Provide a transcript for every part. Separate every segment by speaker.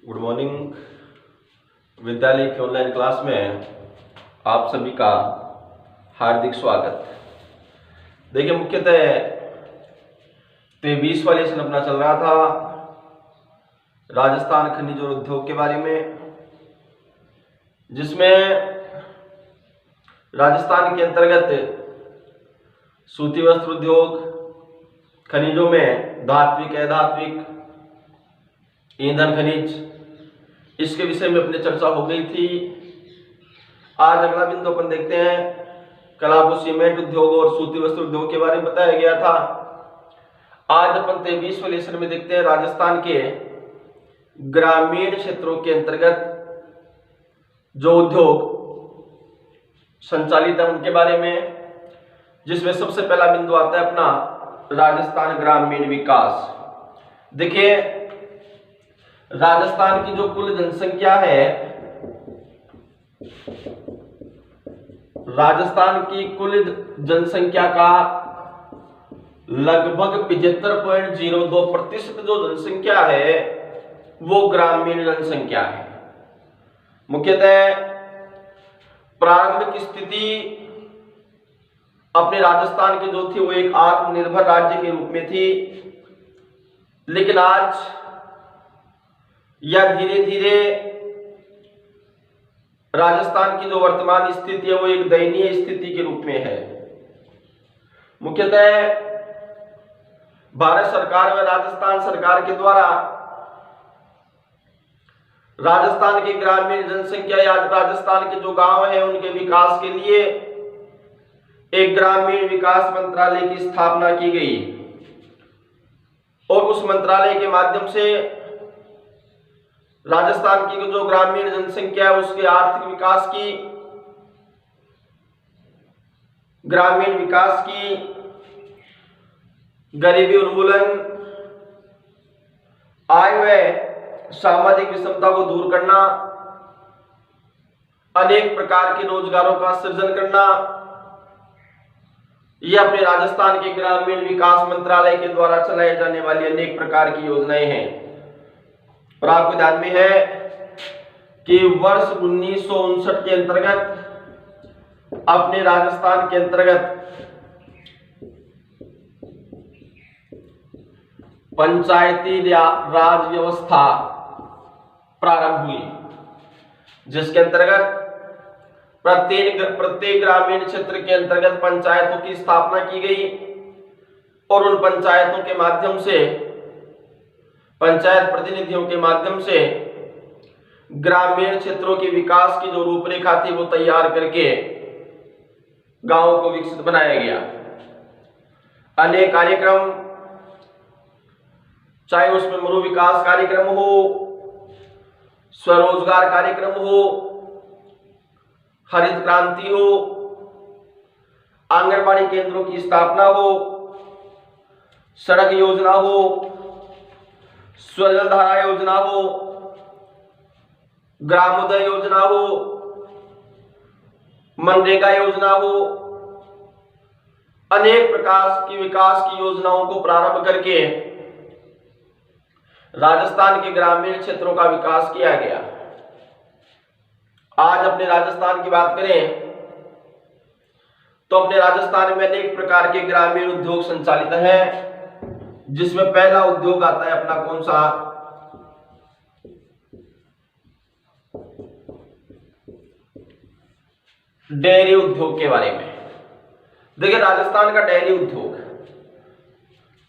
Speaker 1: Good morning. विद्यालय की online class में आप सभी का हार्दिक स्वागत। देखिए, मुख्यतः 23वां लेसन अपना चल रहा था राजस्थान खनिज और उद्योग के बारे में, जिसमें राजस्थान के अंतर्गत सूती वस्त्र उद्योग, खनिजों में धात्विक, अधात्विक, ईंधन खनिज, इसके विषय में अपनी चर्चा हो गई थी। आज अगला बिंदु अपन देखते हैं। कल आपको सीमेंट उद्योग और सूती वस्त्र उद्योग के बारे में बताया गया था। आज अपन 23वें लेसन में देखते हैं राजस्थान के ग्रामीण क्षेत्रों के अंतर्गत जो उद्योग संचालित है उनके बारे में, जिसमें सबसे पहला बिंदु आता है अपना राजस्थान ग्रामीण विकास। देखिए, राजस्थान की जो कुल जनसंख्या है, राजस्थान की कुल जनसंख्या का लगभग 75.02% जो जनसंख्या है वो ग्रामीण जनसंख्या है। मुख्यतः प्रारंभिक स्थिति अपने राजस्थान की जो थी वो एक आत्मनिर्भर राज्य के रूप में थी, लेकिन आज या धीरे धीरे राजस्थान की जो वर्तमान स्थिति है वो एक दयनीय स्थिति के रूप में है। मुख्यतः भारत सरकार व राजस्थान सरकार के द्वारा राजस्थान की ग्रामीण जनसंख्या या राजस्थान के जो गांव हैं उनके विकास के लिए एक ग्रामीण विकास मंत्रालय की स्थापना की गई और उस मंत्रालय के माध्यम से राजस्थान की जो ग्रामीण जनसंख्या है उसके आर्थिक विकास की, ग्रामीण विकास की, गरीबी उन्मूलन, आय व सामाजिक विषमता को दूर करना, अनेक प्रकार के रोजगारों का सृजन करना, यह अपने राजस्थान के ग्रामीण विकास मंत्रालय के द्वारा चलाई जाने वाली अनेक प्रकार की योजनाएं हैं। और आपको ध्यान में है कि वर्ष 1959 के अंतर्गत अपने राजस्थान के अंतर्गत पंचायती राज व्यवस्था प्रारंभ हुई, जिसके अंतर्गत प्रत्येक ग्रामीण क्षेत्र के अंतर्गत पंचायतों की स्थापना की गई और उन पंचायतों के माध्यम से, पंचायत प्रतिनिधियों के माध्यम से ग्रामीण क्षेत्रों के विकास की जो रूपरेखा थी वो तैयार करके गांवों को विकसित बनाया गया। अनेक कार्यक्रम, चाहे उसमें मरु विकास कार्यक्रम हो, स्वरोजगार कार्यक्रम हो, हरित क्रांति हो, आंगनबाड़ी केंद्रों की स्थापना हो, सड़क योजना हो, स्वजलधारा योजना हो, ग्रामोदय योजना हो, मनरेगा योजना हो, अनेक प्रकार की विकास की योजनाओं को प्रारंभ करके राजस्थान के ग्रामीण क्षेत्रों का विकास किया गया। आज अपने राजस्थान की बात करें तो अपने राजस्थान में अनेक प्रकार के ग्रामीण उद्योग संचालित हैं, जिसमें पहला उद्योग आता है अपना कौन सा, डेयरी उद्योग के बारे में। देखिए, राजस्थान का डेयरी उद्योग,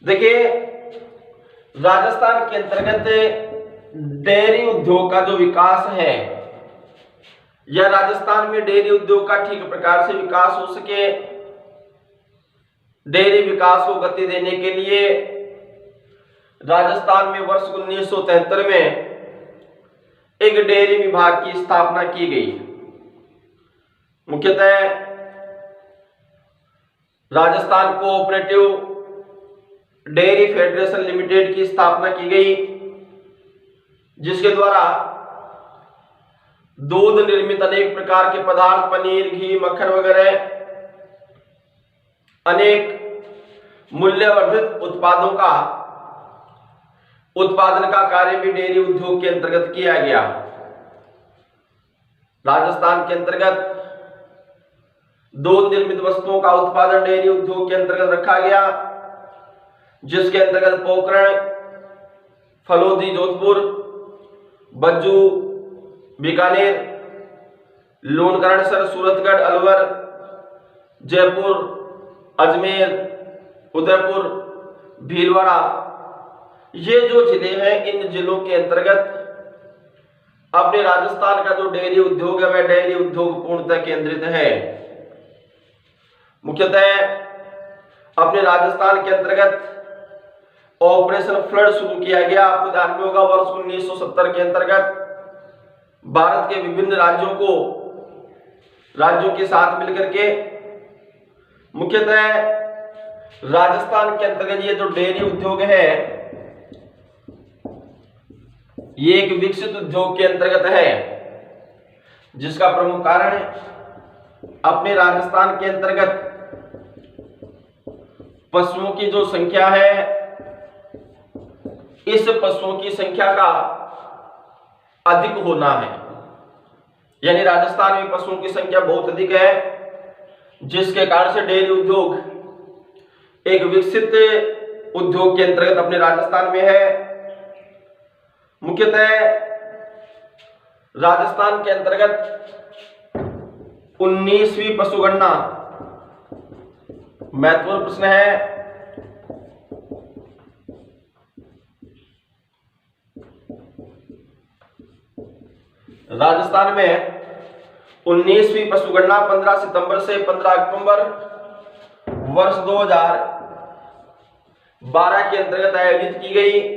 Speaker 1: देखिए राजस्थान के अंतर्गत डेयरी उद्योग का जो विकास है या राजस्थान में डेयरी उद्योग का ठीक प्रकार से विकास हो सके, डेयरी विकास को गति देने के लिए राजस्थान में वर्ष 1973 में एक डेयरी विभाग की स्थापना की गई। मुख्यतः Rajasthan cooperative dairy federation limited की स्थापना की गई, जिसके द्वारा दूध निर्मित अनेक प्रकार के पदार्थ, पनीर, घी, मक्खन वगैरह अनेक मूल्यवर्धित उत्पादों का उत्पादन का कार्य भी डेयरी उद्योग के अंतर्गत किया गया। राजस्थान के अंतर्गत दूध निर्मित वस्तुओं का उत्पादन डेयरी उद्योग के अंतर्गत रखा गया, जिसके अंतर्गत पोखरण, फलोदी जोधपुर, बज्जू बीकानेर, लूणकरणसर सूरतगढ़ अलवर, जयपुर, अजमेर, उदयपुर, भीलवाड़ा, ये जो जिले हैं, इन जिलों के अंतर्गत अपने राजस्थान का जो डेयरी उद्योग है वह डेयरी उद्योग पूर्णतः केंद्रित है। मुख्यतः अपने राजस्थान के अंतर्गत ऑपरेशन फ्लड शुरू किया गया। आपको ध्यान में होगा वर्ष 1970 के अंतर्गत भारत के विभिन्न राज्यों के साथ मिलकर के मुख्यतः राजस्थान के अंतर्गत ये जो डेयरी उद्योग है ये एक विकसित उद्योग के अंतर्गत है, जिसका प्रमुख कारण अपने राजस्थान के अंतर्गत पशुओं की जो संख्या है, इस पशुओं की संख्या का अधिक होना है। यानी राजस्थान में पशुओं की संख्या बहुत अधिक है, जिसके कारण से डेयरी उद्योग एक विकसित उद्योग के अंतर्गत अपने राजस्थान में है। मुख्यतः राजस्थान के अंतर्गत 19वीं पशुगणना महत्वपूर्ण प्रश्न है। राजस्थान में 19वीं पशुगणना 15 सितंबर से 15 अक्टूबर वर्ष 2012 के अंतर्गत आयोजित की गई,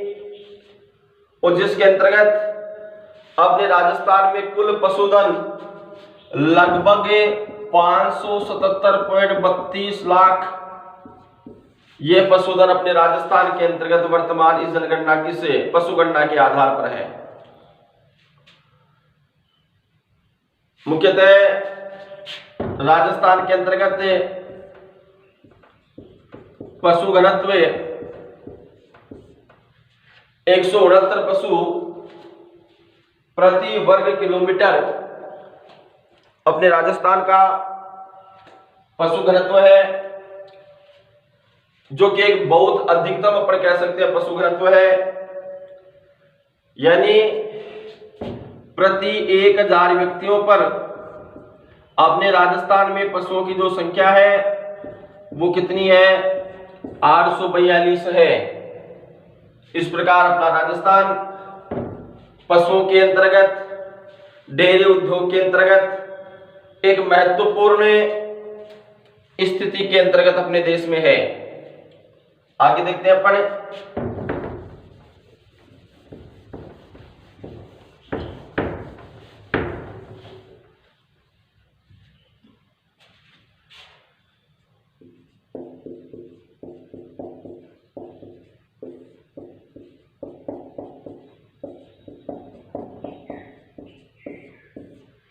Speaker 1: और जिसके अंतर्गत अपने राजस्थान में कुल पशुधन लगभग 577.32 लाख ये पशुधन अपने राजस्थान के अंतर्गत वर्तमान इस जनगणना से पशुगणना के आधार पर है। मुख्यतः राजस्थान के अंतर्गत पशु घनत्व 169 पशु प्रति वर्ग किलोमीटर अपने राजस्थान का पशु घनत्व है, जो कि एक बहुत अधिकतम अपन कह सकते हैं पशु घनत्व है। यानी प्रति 1000 व्यक्तियों पर अपने राजस्थान में पशुओं की जो संख्या है वो कितनी है, 842 है। इस प्रकार अपना राजस्थान पशुओं के अंतर्गत डेयरी उद्योग के अंतर्गत एक महत्वपूर्ण स्थिति के अंतर्गत अपने देश में है। आगे देखते हैं अपन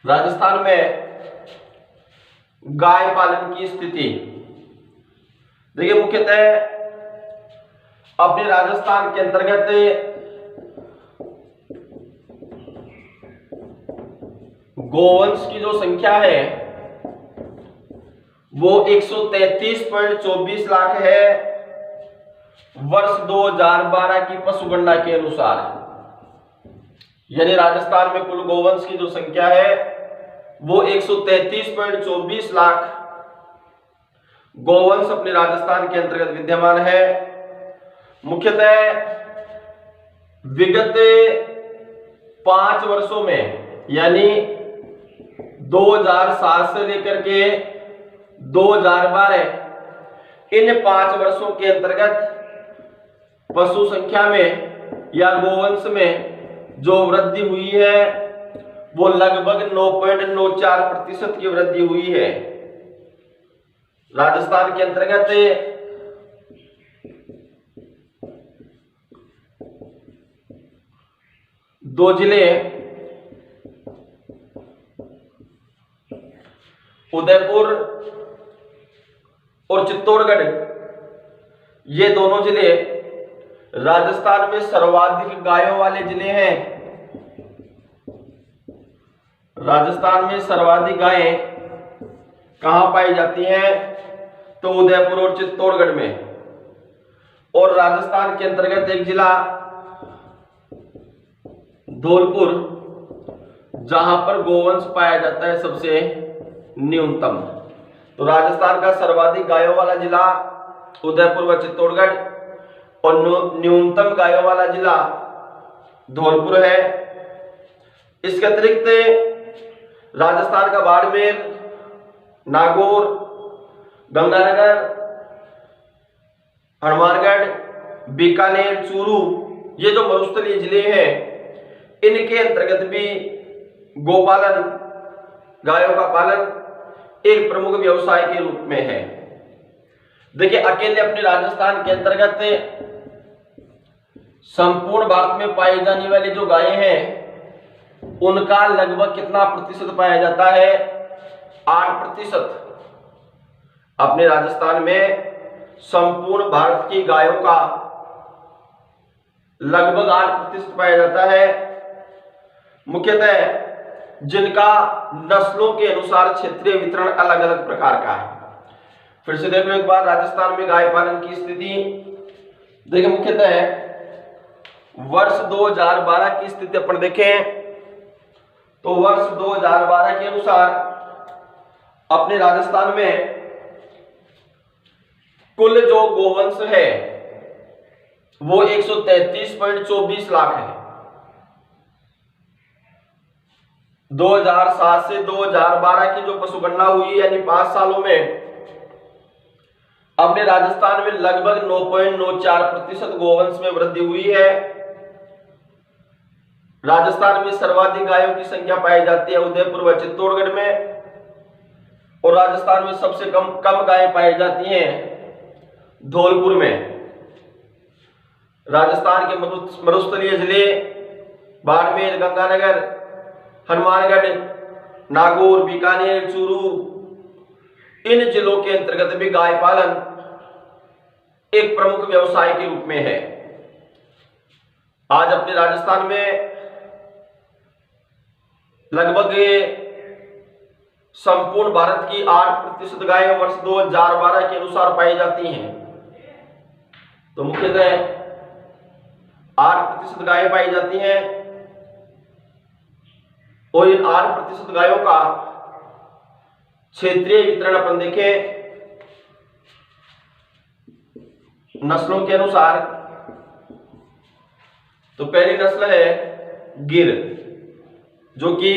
Speaker 1: राजस्थान में गाय पालन की स्थिति। देखिए मुख्यतः अपने राजस्थान के अंतर्गत गोवंश की जो संख्या है वो 133.24 लाख है वर्ष 2012 की पशुगणना के अनुसार। यानी राजस्थान में कुल गोवंश की जो संख्या है वो 133.24 लाख गोवंश अपने राजस्थान के अंतर्गत विद्यमान है। मुख्यतः विगत 5 वर्षों में यानी 2007 से लेकर के 2012 इन 5 वर्षों के अंतर्गत पशु संख्या में या गोवंश में जो वृद्धि हुई है वो लगभग 9.94% की वृद्धि हुई है। राजस्थान के अंतर्गत दो जिले उदयपुर और चित्तौड़गढ़, ये दोनों जिले राजस्थान में सर्वाधिक गायों वाले जिले हैं। राजस्थान में सर्वाधिक गायें कहां पाई जाती हैं? तो उदयपुर और चित्तौड़गढ़ में। और राजस्थान के अंतर्गत एक जिला धौलपुर, जहां पर गोवंश पाया जाता है सबसे न्यूनतम। तो राजस्थान का सर्वाधिक गायों वाला जिला उदयपुर व चित्तौड़गढ़ और न्यूनतम गायों वाला जिला धौलपुर है। इसके अतिरिक्त राजस्थान का बाड़मेर, नागौर, गंगानगर, हनुमानगढ़, बीकानेर, चूरू, ये जो मरुस्थलीय जिले हैं, इनके अंतर्गत भी गोपालन, गायों का पालन एक प्रमुख व्यवसाय के रूप में है। देखिए, अकेले अपने राजस्थान के अंतर्गत संपूर्ण भारत में पाई जाने वाली जो गायें हैं, उनका लगभग कितना प्रतिशत पाया जाता है? 8%। अपने राजस्थान में संपूर्ण भारत की गायों का लगभग 8% पाया जाता है। मुख्यतः जिनका नस्लों के अनुसार क्षेत्रीय वितरण अलग अलग प्रकार का है। फिर से देख लो एक बार राजस्थान में गाय पालन की स्थिति। देखिए, मुख्यतः वर्ष 2012 की स्थिति अपन देखें तो वर्ष 2012 के अनुसार अपने राजस्थान में कुल जो गोवंश है वो 133.24 लाख है। 2007 से 2012 की जो पशुगणना हुई, यानी 5 सालों में अपने राजस्थान में लगभग 9.94% गोवंश में वृद्धि हुई है। राजस्थान में सर्वाधिक गायों की संख्या पाई जाती है उदयपुर व चित्तौड़गढ़ में, और राजस्थान में सबसे कम गायें पाई जाती हैं धौलपुर में। राजस्थान के मरुस्थलीय जिले बाड़मेर, गंगानगर, हनुमानगढ़, नागौर, बीकानेर, चूरू, इन जिलों के अंतर्गत भी गाय पालन एक प्रमुख व्यवसाय के रूप में है। आज अपने राजस्थान में लगभग संपूर्ण भारत की 8% गायें वर्ष 2012 के अनुसार पाई जाती हैं। तो मुख्यतः 8% गायें पाई जाती हैं, और इन 8% गायों का क्षेत्रीय वितरण अपन देखें नस्लों के अनुसार, तो पहली नस्ल है गिर, जो कि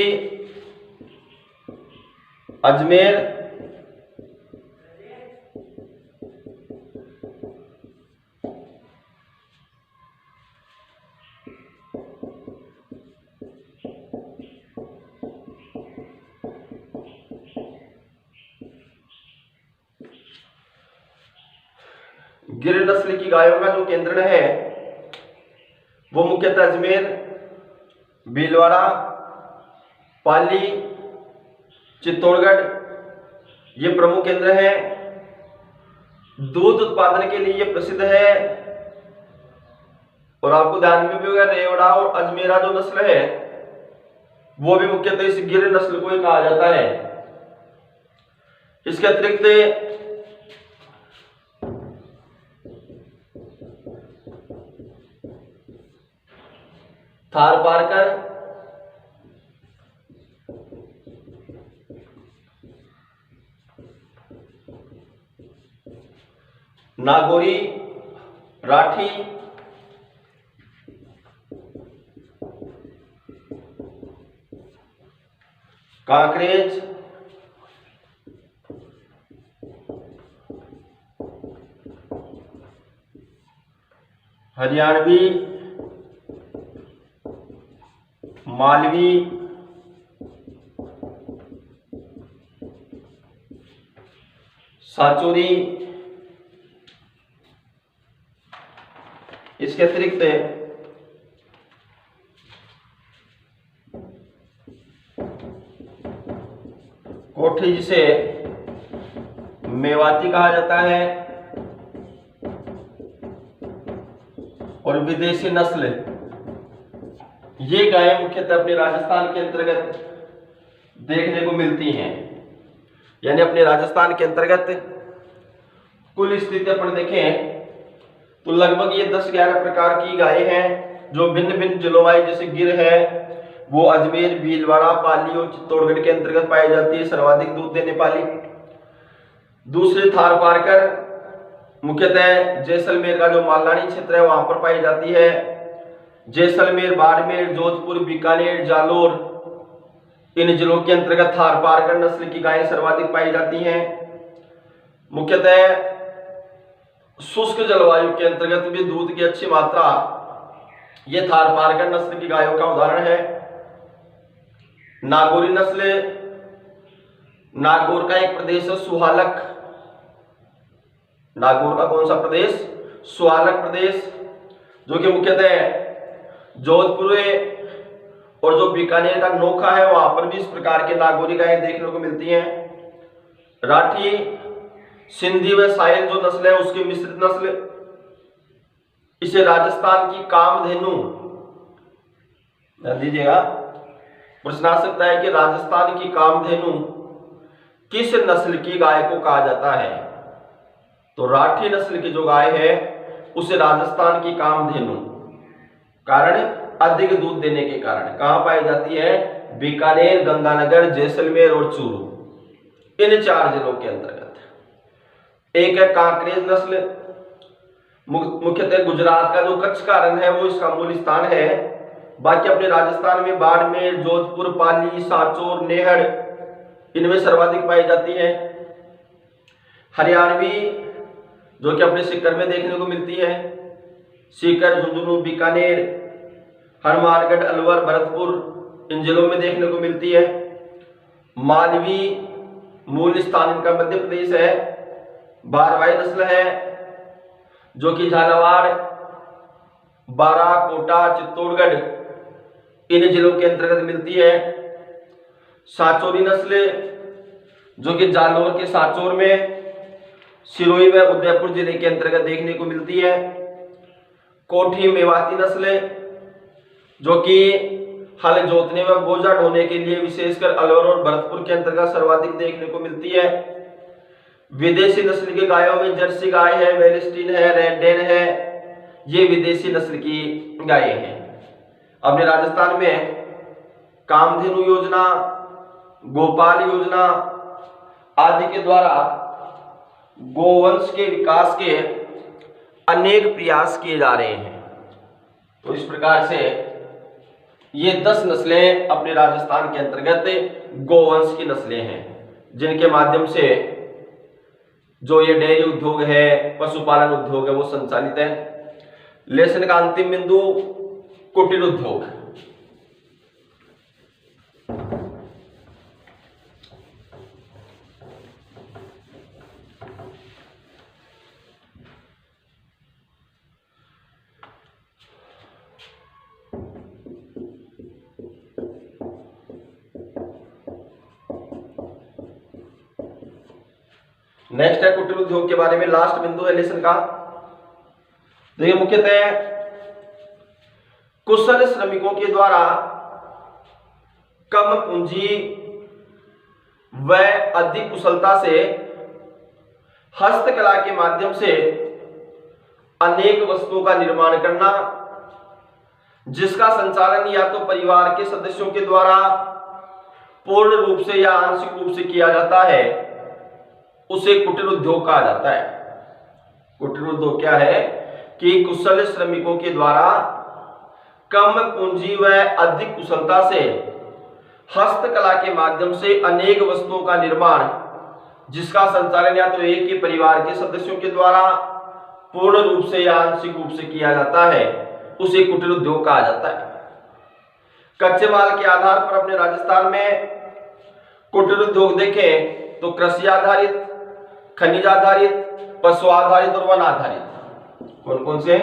Speaker 1: अजमेर, गिर नस्ल की गायों का जो केंद्रण है वो मुख्यतः अजमेर, भीलवाड़ा, पाली, चित्तौड़गढ़, ये प्रमुख केंद्र है। दूध उत्पादन के लिए ये प्रसिद्ध है। और आपको ध्यान में भी होगा, रेवड़ा और अजमेरा जो नस्ल है वो भी मुख्यतः इस गिर नस्ल को ही कहा जाता है। इसके अतिरिक्त थारपारकर, नागौरी, राठी, कांकरेज, हरियाणवी, मालवी, साचोरी, इसके अतिरिक्त कोठी, जिसे मेवाती कहा जाता है, और विदेशी नस्ल, ये गायें मुख्यतः अपने राजस्थान के अंतर्गत देखने को मिलती हैं। यानी अपने राजस्थान के अंतर्गत कुल स्थिति अपन देखें तो लगभग ये 10-11 प्रकार की गायें हैं जो भिन्न भिन्न जिलों वाइज, जैसे गिर है वो अजमेर, भीलवाड़ा, पाली और चित्तौड़गढ़ के अंतर्गत पाई जाती है, सर्वाधिक दूध देने वाली। दूसरी थारपारकर मुख्यतः जैसलमेर का जो मालदानी क्षेत्र है वहां पर पाई जाती है। जैसलमेर, बाड़मेर, जोधपुर, बीकानेर, जालोर, इन जिलों के अंतर्गत थारपारकर नस्ल की गायें सर्वाधिक पाई जाती हैं। मुख्यतः शुष्क जलवायु के अंतर्गत भी दूध की अच्छी मात्रा ये थारपारकर नस्ल की गायों का उदाहरण है। नागौरी नस्ल, नागौर का एक प्रदेश है सुहालक, नागौर का कौन सा प्रदेश? सुहालक प्रदेश, जो कि मुख्यतः जोधपुर और जो बीकानेर का नोखा है वहां पर भी इस प्रकार के नागौरी गायें देखने को मिलती हैं। राठी, सिंधी व साहिल जो नस्ल है उसकी मिश्रित नस्ल, इसे राजस्थान की कामधेनु, ध्यान दीजिएगा, प्रश्न आ सकता है कि राजस्थान की कामधेनु किस नस्ल की गाय को कहा जाता है? तो राठी नस्ल की जो गाय है उसे राजस्थान की कामधेनु, कारण अधिक दूध देने के कारण कहां पाई जाती है? बीकानेर, गंगानगर, जैसलमेर और चूरू, इन 4 जिलों के अंतर्गत। एक है कांकरेज नस्ल, मुख्यतः गुजरात का जो कच्छ का रण है वो इसका मूल स्थान है। बाकी अपने राजस्थान में बाड़मेर, जोधपुर, पाली, सांचौर, नेहड़, इनमें सर्वाधिक पाई जाती है। हरियाणवी जो कि अपने सीकर में देखने को मिलती है, सीकर, झुंझुनू, बीकानेर, हनुमानगढ़, अलवर, भरतपुर, इन जिलों में देखने को मिलती है। मालवी, मूल स्थान इनका मध्य प्रदेश है। बारवाई नस्ल है जो कि झालावाड़, बारा, कोटा, चित्तौड़गढ़, इन जिलों के अंतर्गत मिलती है। सांचौरी नस्ल जो कि जालोर के सांचौर में, सिरोही व उदयपुर जिले के अंतर्गत देखने को मिलती है। कोठी मेवाती नस्ल जो कि हल जोतने व बोझा ढोने के लिए विशेषकर अलवर और भरतपुर के अंतर्गत सर्वाधिक देखने को मिलती है। विदेशी नस्ल की गायों में जर्सी गाय है, वेलिस्टीन है, रेडेन है, ये विदेशी नस्ल की गायें हैं। अपने राजस्थान में कामधेनु योजना, गोपाल योजना आदि के द्वारा गोवंश के विकास के अनेक प्रयास किए जा रहे हैं। तो इस प्रकार से ये 10 नस्लें अपने राजस्थान के अंतर्गत गोवंश की नस्लें हैं, जिनके माध्यम से जो ये डेयरी उद्योग है, पशुपालन उद्योग है, वो संचालित है। लेसन का अंतिम बिंदु कुटीर उद्योग। नेक्स्ट है कुटीर उद्योग के बारे में, लास्ट बिंदु है लेसन का। देखिए, मुख्यतः कुशल श्रमिकों के द्वारा कम पूंजी व अधिक कुशलता से हस्तकला के माध्यम से अनेक वस्तुओं का निर्माण करना, जिसका संचालन या तो परिवार के सदस्यों के द्वारा पूर्ण रूप से या आंशिक रूप से किया जाता है, उसे कुटीर उद्योग कहा जाता है। कुटीर उद्योग क्या है कि कुशल श्रमिकों के द्वारा कम पूंजी व अधिक कुशलता से हस्तकला के माध्यम से अनेक वस्तुओं का निर्माण, जिसका संचालन या तो एक ही परिवार के सदस्यों के द्वारा पूर्ण रूप से या आंशिक रूप से किया जाता है, उसे कुटीर उद्योग कहा जाता है। कच्चे माल के आधार पर अपने राजस्थान में कुटीर उद्योग देखें तो कृषि आधारित, खनिज आधारित, पशु आधारित और वन आधारित, कौन कौन से?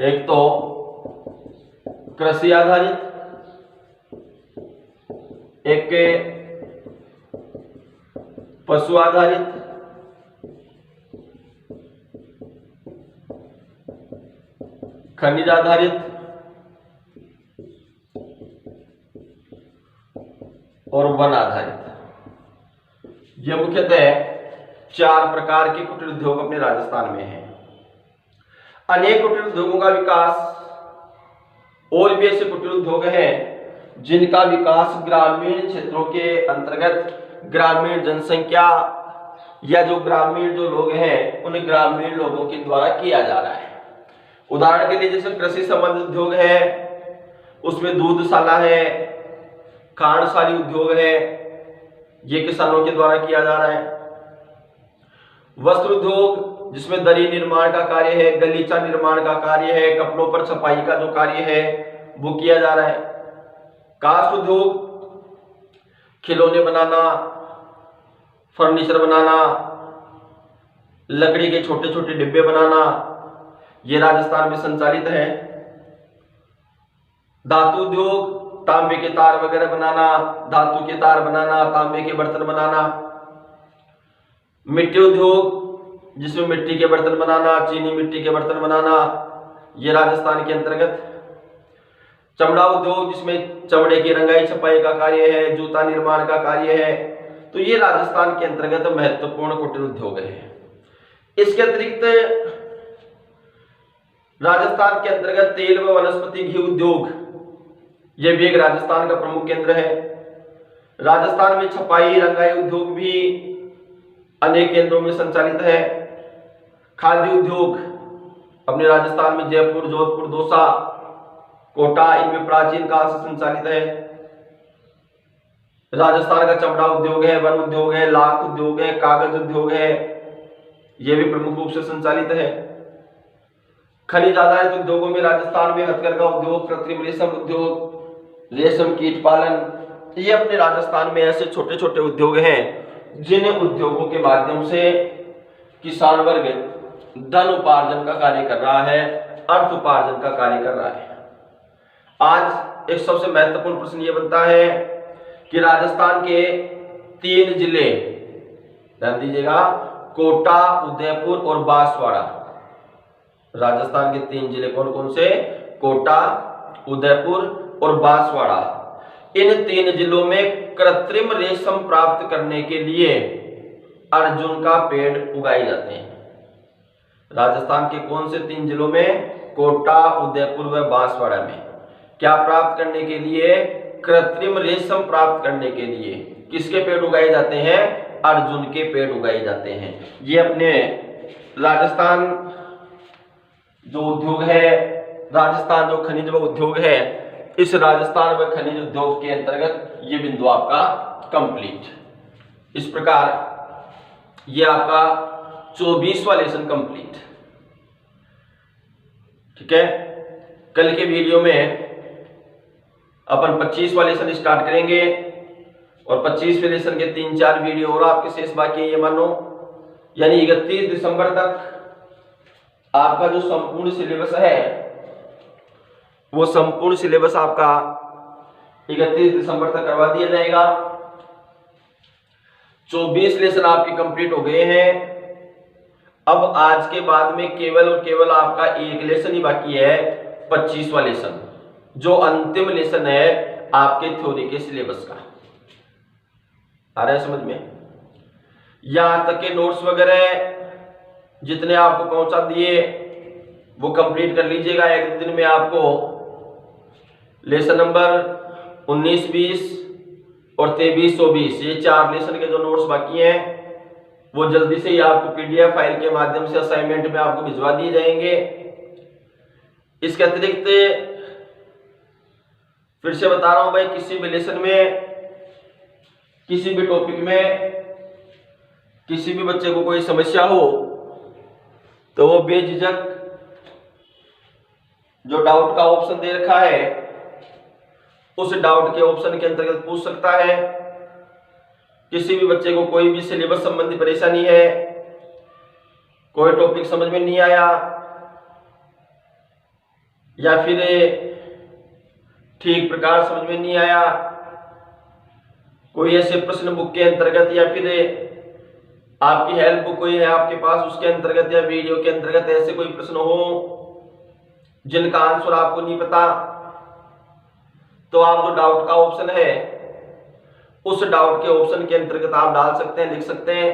Speaker 1: एक तो कृषि आधारित, एक के पशु आधारित, खनिज आधारित और वन आधारित। ये मुख्यतः 4 प्रकार के कुटीर उद्योग अपने राजस्थान में हैं। अनेक कुटीर उद्योगों का विकास, और भी ऐसे कुटीर उद्योग हैं जिनका विकास ग्रामीण क्षेत्रों के अंतर्गत ग्रामीण जनसंख्या या जो ग्रामीण जो लोग हैं उन ग्रामीण लोगों के द्वारा किया जा रहा है। उदाहरण के लिए जैसे कृषि संबंधित उद्योग है, उसमें दूधशाला है, खांडसारी उद्योग है, ये किसानों के द्वारा किया जा रहा है। वस्त्र उद्योग जिसमें दरी निर्माण का कार्य है, गलीचा निर्माण का कार्य है, कपड़ों पर छपाई का जो कार्य है वो किया जा रहा है। काष्ठ उद्योग खिलौने बनाना, फर्नीचर बनाना, लकड़ी के छोटे छोटे डिब्बे बनाना, ये राजस्थान में संचालित है। धातु उद्योग तांबे के तार वगैरह बनाना, धातु के तार बनाना, तांबे के बर्तन बनाना। मिट्टी उद्योग जिसमें मिट्टी के बर्तन बनाना, चीनी मिट्टी के बर्तन बनाना, ये राजस्थान के अंतर्गत। चमड़ा उद्योग जिसमें चमड़े की रंगाई छपाई का कार्य है, जूता निर्माण का कार्य है, तो ये राजस्थान के अंतर्गत महत्वपूर्ण कुटीर उद्योग है। इसके अतिरिक्त राजस्थान के अंतर्गत तेल व वनस्पति घी उद्योग, यह भी एक राजस्थान का प्रमुख केंद्र है। राजस्थान में छपाई रंगाई उद्योग भी अनेक केंद्रों में संचालित है। खाद्य उद्योग अपने राजस्थान में जयपुर, जोधपुर, दौसा, कोटा, इनमें प्राचीन काल से संचालित है। राजस्थान का चमड़ा उद्योग है, वन उद्योग है, लाख उद्योग है, कागज उद्योग है, यह भी प्रमुख रूप से संचालित है। खनिज आधारित उद्योगों में राजस्थान में हथकरघा उद्योग, कृत्रिम रेशम उद्योग, रेशम कीट पालन, ये अपने राजस्थान में ऐसे छोटे छोटे उद्योग हैं जिन उद्योगों के माध्यम से किसान वर्ग धन उपार्जन का कार्य कर रहा है, अर्थ उपार्जन का कार्य कर रहा है। आज एक सबसे महत्वपूर्ण प्रश्न ये बनता है कि राजस्थान के 3 जिले, ध्यान दीजिएगा, कोटा, उदयपुर और बांसवाड़ा। राजस्थान के 3 जिले कौन कौन से? कोटा, उदयपुर और बांसवाड़ा। इन 3 जिलों में कृत्रिम रेशम प्राप्त करने के लिए अर्जुन का पेड़ उगाए जाते हैं। राजस्थान के कौन से 3 जिलों में? कोटा, उदयपुर व बांसवाड़ा में। क्या प्राप्त करने के लिए? कृत्रिम रेशम प्राप्त करने के लिए किसके पेड़ उगाए जाते हैं? अर्जुन के पेड़ उगाए जाते हैं। ये अपने राजस्थान जो उद्योग है, राजस्थान जो खनिज व उद्योग है, इस राजस्थान व खनिज उद्योग के अंतर्गत ये बिंदु आपका कंप्लीट। इस प्रकार ये आपका 24वां लेसन कंप्लीट। ठीक है, कल के वीडियो में अपन 25वां लेसन स्टार्ट करेंगे और 25वें लेसन के 3-4 वीडियो और आपके शेष बाकी है, ये मानो, यानी 31 दिसंबर तक आपका जो संपूर्ण सिलेबस है वो संपूर्ण सिलेबस आपका 31 दिसंबर तक करवा दिया जाएगा। 24 लेसन आपके कंप्लीट हो गए हैं। अब आज के बाद में केवल और केवल आपका एक लेसन ही बाकी है, 25वां लेसन, जो अंतिम लेसन है आपके थ्योरी के सिलेबस का। आ रहा है समझ में? यहां तक के नोट्स वगैरह जितने आपको पहुंचा दिए वो कंप्लीट कर लीजिएगा। एक दिन में आपको लेसन नंबर 19, 20 और 23, 24, ये 4 लेसन के जो नोट्स बाकी हैं वो जल्दी से ही आपको PDF फाइल के माध्यम से असाइनमेंट में आपको भिजवा दिए जाएंगे। इसके अतिरिक्त फिर से बता रहा हूं भाई, किसी भी लेसन में, किसी भी टॉपिक में किसी भी बच्चे को कोई समस्या हो तो वो बेझिझक जो डाउट का ऑप्शन दे रखा है उस डाउट के ऑप्शन के अंतर्गत पूछ सकता है। किसी भी बच्चे को कोई भी सिलेबस संबंधी परेशानी है, कोई टॉपिक समझ में नहीं आया या फिर ठीक प्रकार समझ में नहीं आया, कोई ऐसे प्रश्न बुक के अंतर्गत या फिर आपकी हेल्प बुक कोई है आपके पास उसके अंतर्गत या वीडियो के अंतर्गत ऐसे कोई प्रश्न हो जिनका आंसर आपको नहीं पता, तो आप जो डाउट का ऑप्शन है उस डाउट के ऑप्शन के अंतर्गत आप डाल सकते हैं, लिख सकते हैं।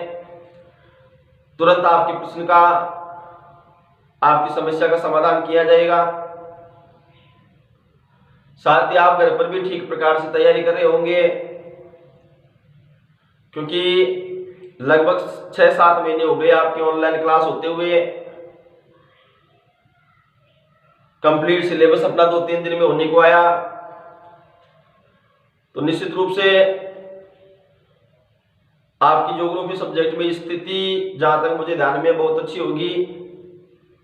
Speaker 1: तुरंत आपके प्रश्न का, आपकी समस्या का समाधान किया जाएगा। साथ ही आप घर पर भी ठीक प्रकार से तैयारी कर रहे होंगे, क्योंकि लगभग 6-7 महीने हो गए आपके ऑनलाइन क्लास होते हुए। कंप्लीट सिलेबस अपना 2-3 दिन में होने को आया। तो निश्चित रूप से आपकी ज्योग्राफी सब्जेक्ट में स्थिति जहां तक मुझे ध्यान में बहुत अच्छी होगी,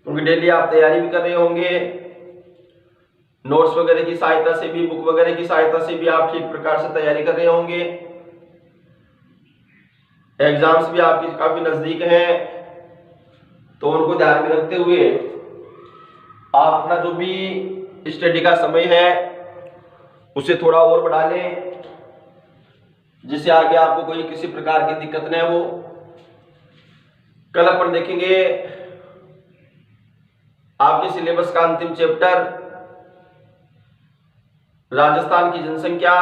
Speaker 1: क्योंकि डेली आप तैयारी भी कर रहे होंगे। नोट्स वगैरह की सहायता से भी, बुक वगैरह की सहायता से भी आप ठीक प्रकार से तैयारी कर रहे होंगे। एग्जाम्स भी आपकी काफी नजदीक हैं, तो उनको ध्यान में रखते हुए आप अपना जो भी स्टडी का समय है उसे थोड़ा और बढ़ा लें, जिससे आगे आपको कोई किसी प्रकार की दिक्कत न हो। कल अपन देखेंगे आपके सिलेबस का अंतिम चैप्टर, राजस्थान की जनसंख्या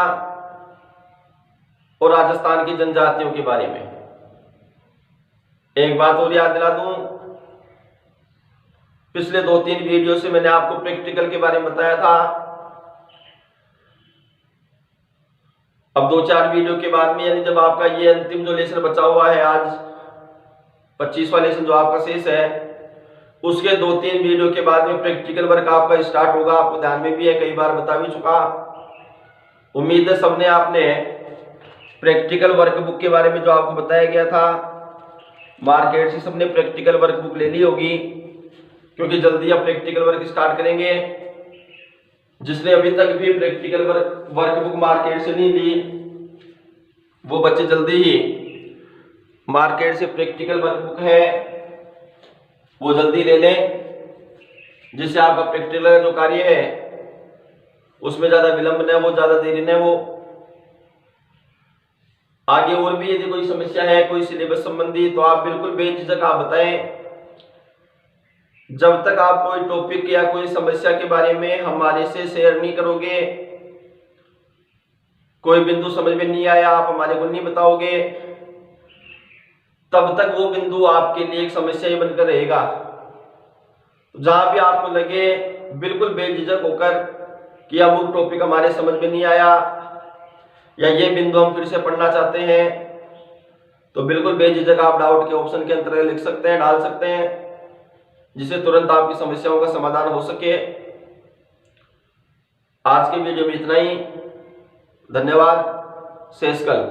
Speaker 1: और राजस्थान की जनजातियों के बारे में। एक बात और याद दिला दूं, पिछले 2-3 वीडियो से मैंने आपको प्रैक्टिकल के बारे में बताया था। अब 2-4 वीडियो के बाद में, यानी जब आपका ये अंतिम जो लेसन बचा हुआ है, आज 25वां लेसन जो आपका शेष है, उसके 2-3 वीडियो के बाद में प्रैक्टिकल वर्क आपका स्टार्ट होगा। आपको ध्यान में भी है, कई बार बता भी चुका। उम्मीद है सबने आपने प्रैक्टिकल वर्क बुक के बारे में जो आपको बताया गया था मार्केट से, सबने प्रैक्टिकल वर्क बुक ले ली होगी, क्योंकि जल्दी आप प्रैक्टिकल वर्क स्टार्ट करेंगे। जिसने अभी तक भी प्रैक्टिकल वर्क बुक मार्केट से नहीं ली, वो बच्चे जल्दी ही मार्केट से प्रैक्टिकल वर्क बुक है वो जल्दी ले लें, जिससे आपका प्रैक्टिकल जो कार्य है उसमें ज्यादा विलंब न हो, ज्यादा देरी न हो। आगे और भी यदि कोई समस्या है कोई सिलेबस संबंधी, तो आप बिल्कुल बेझिझक आप बताएं। जब तक आप कोई टॉपिक या कोई समस्या के बारे में हमारे से शेयर नहीं करोगे, कोई बिंदु समझ में नहीं आया, आप हमारे को नहीं बताओगे, तब तक वो बिंदु आपके लिए एक समस्या ही बनकर रहेगा। जहां भी आपको लगे, बिल्कुल बेझिझक होकर कि अब वो टॉपिक हमारे समझ में नहीं आया या ये बिंदु हम फिर से पढ़ना चाहते हैं, तो बिल्कुल बेझिझक आप डाउट के ऑप्शन के अंतर्गत लिख सकते हैं, डाल सकते हैं, जिससे तुरंत आपकी समस्याओं का समाधान हो सके। आज के वीडियो में इतना ही। धन्यवाद। शेष कल।